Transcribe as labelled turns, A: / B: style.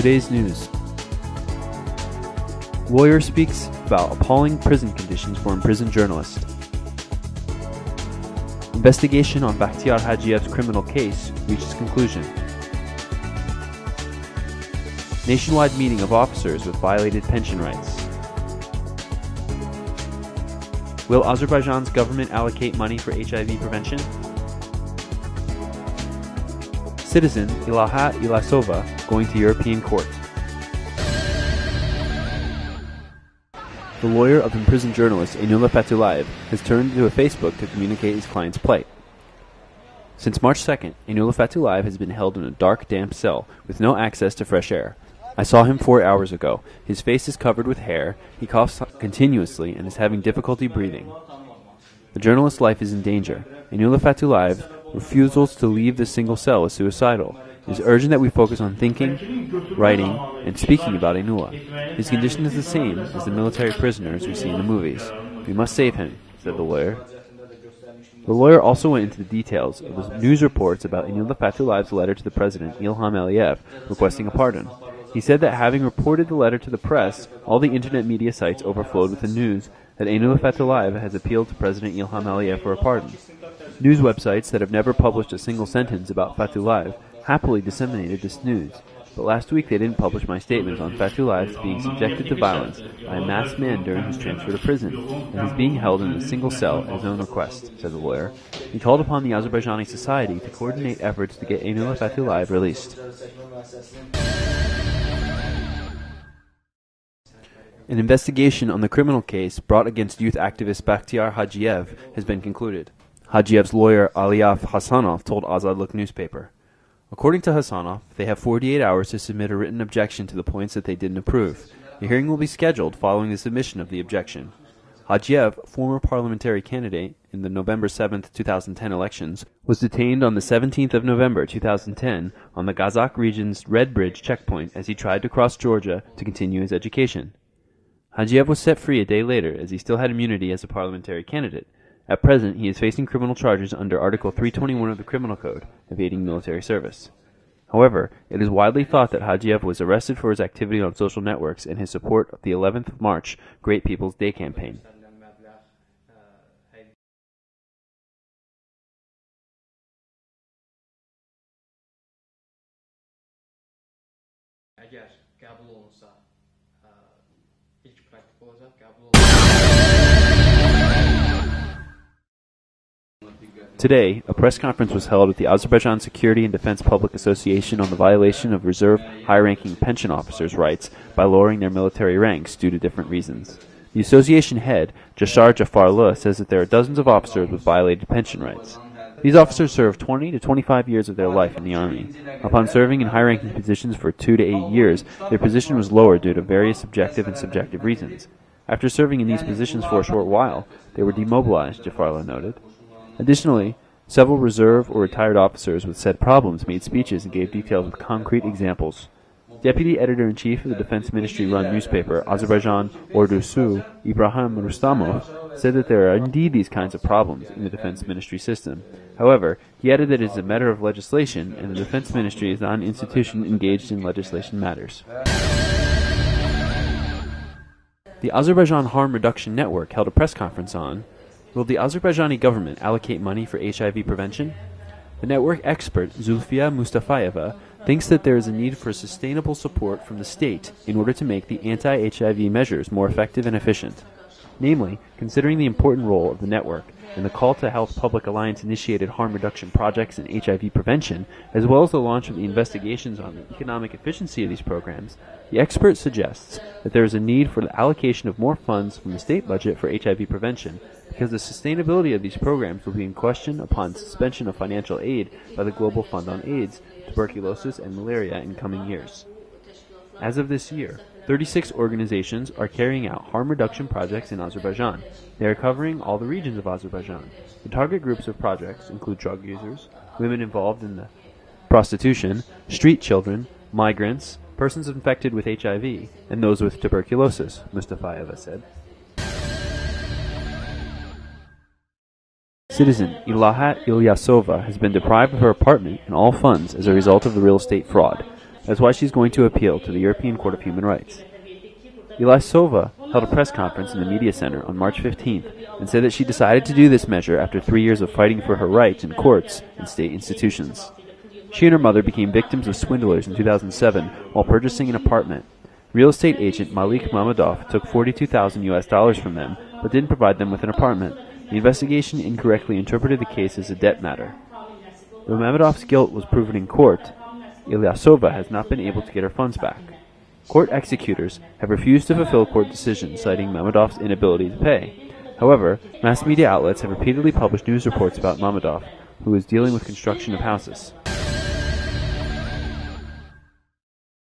A: Today's news. Lawyer speaks about appalling prison conditions for imprisoned journalist. Investigation on Bakhtiar Hajiev's criminal case reaches conclusion. Nationwide meeting of officers with violated pension rights. Will Azerbaijan's government allocate money for HIV prevention? Citizen Ilaha Ilyasova going to European Court. The lawyer of imprisoned journalist Aynullah Fatullayev has turned to a Facebook to communicate his client's plight. Since March 2nd, Aynullah Fatullayev has been held in a dark, damp cell with no access to fresh air. I saw him 4 hours ago. His face is covered with hair, he coughs continuously and is having difficulty breathing. The journalist's life is in danger. Aynullah Fatullayev's refusal to leave the single cell is suicidal. It is urgent that we focus on thinking, writing, and speaking about Aynullah. His condition is the same as the military prisoners we see in the movies. We must save him, said the lawyer. The lawyer also went into the details of the news reports about Aynullah Fatulleyev's letter to the president, Ilham Aliyev, requesting a pardon. He said that having reported the letter to the press, all the internet media sites overflowed with the news that Aynullah Fatullayev has appealed to President Ilham Aliyev for a pardon. News websites that have never published a single sentence about Fatullayev happily disseminated this news, but last week they didn't publish my statement on Fatullayev being subjected to violence by a masked man during his transfer to prison, and his being held in a single cell at his own request, said the lawyer. He called upon the Azerbaijani society to coordinate efforts to get Aynullah Fatullayev released. An investigation on the criminal case brought against youth activist Bakhtiar Hajiev has been concluded. Hajiev's lawyer Aliyaf Hasanov told Azadlık newspaper. According to Hasanov, they have 48 hours to submit a written objection to the points that they didn't approve. The hearing will be scheduled following the submission of the objection. Hajiev, former parliamentary candidate in the November 7, 2010 elections, was detained on the 17th of November 2010 on the Gazakh region's Red Bridge checkpoint as he tried to cross Georgia to continue his education. Hajiev was set free a day later as he still had immunity as a parliamentary candidate. At present, he is facing criminal charges under Article 321 of the Criminal Code, evading military service. However, it is widely thought that Hajiev was arrested for his activity on social networks and his support of the 11th of March Great People's Day campaign. Today, a press conference was held at the Azerbaijan Security and Defense Public Association on the violation of reserve high-ranking pension officers' rights by lowering their military ranks due to different reasons. The association head, Jashar Jafarlı, says that there are dozens of officers with violated pension rights. These officers serve 20 to 25 years of their life in the army. Upon serving in high-ranking positions for 2 to 8 years, their position was lowered due to various objective and subjective reasons. After serving in these positions for a short while, they were demobilized, Jafarlı noted. Additionally, several reserve or retired officers with said problems made speeches and gave details with concrete examples. Deputy Editor-in-Chief of the Defense Ministry-run newspaper Azerbaijan Ordusu, Ibrahim Rustamov, said that there are indeed these kinds of problems in the Defense Ministry system. However, he added that it is a matter of legislation, and the Defense Ministry is not an institution engaged in legislation matters. The Azerbaijan Harm Reduction Network held a press conference on will the Azerbaijani government allocate money for HIV prevention? The network expert Zulfiya Mustafayeva thinks that there is a need for sustainable support from the state in order to make the anti-HIV measures more effective and efficient. Namely, considering the important role of the network and the Call to Health Public Alliance-initiated harm reduction projects in HIV prevention, as well as the launch of the investigations on the economic efficiency of these programs, the expert suggests that there is a need for the allocation of more funds from the state budget for HIV prevention, because the sustainability of these programs will be in question upon suspension of financial aid by the Global Fund on AIDS, tuberculosis, and malaria in coming years. As of this year, 36 organizations are carrying out harm reduction projects in Azerbaijan. They are covering all the regions of Azerbaijan. The target groups of projects include drug users, women involved in the prostitution, street children, migrants, persons infected with HIV, and those with tuberculosis, Mustafayeva said. Citizen Ilaha Ilyasova has been deprived of her apartment and all funds as a result of the real estate fraud. That's why she's going to appeal to the European Court of Human Rights. Ilyasova held a press conference in the media center on March 15th and said that she decided to do this measure after 3 years of fighting for her rights in courts and state institutions. She and her mother became victims of swindlers in 2007 while purchasing an apartment. Real estate agent Malik Mammadov took $42,000 from them, but didn't provide them with an apartment. The investigation incorrectly interpreted the case as a debt matter. Though Mammadov's guilt was proven in court, Ilyasova has not been able to get her funds back. Court executors have refused to fulfill court decisions, citing Mammadov's inability to pay. However, mass media outlets have repeatedly published news reports about Mammadov, who is dealing with construction of houses.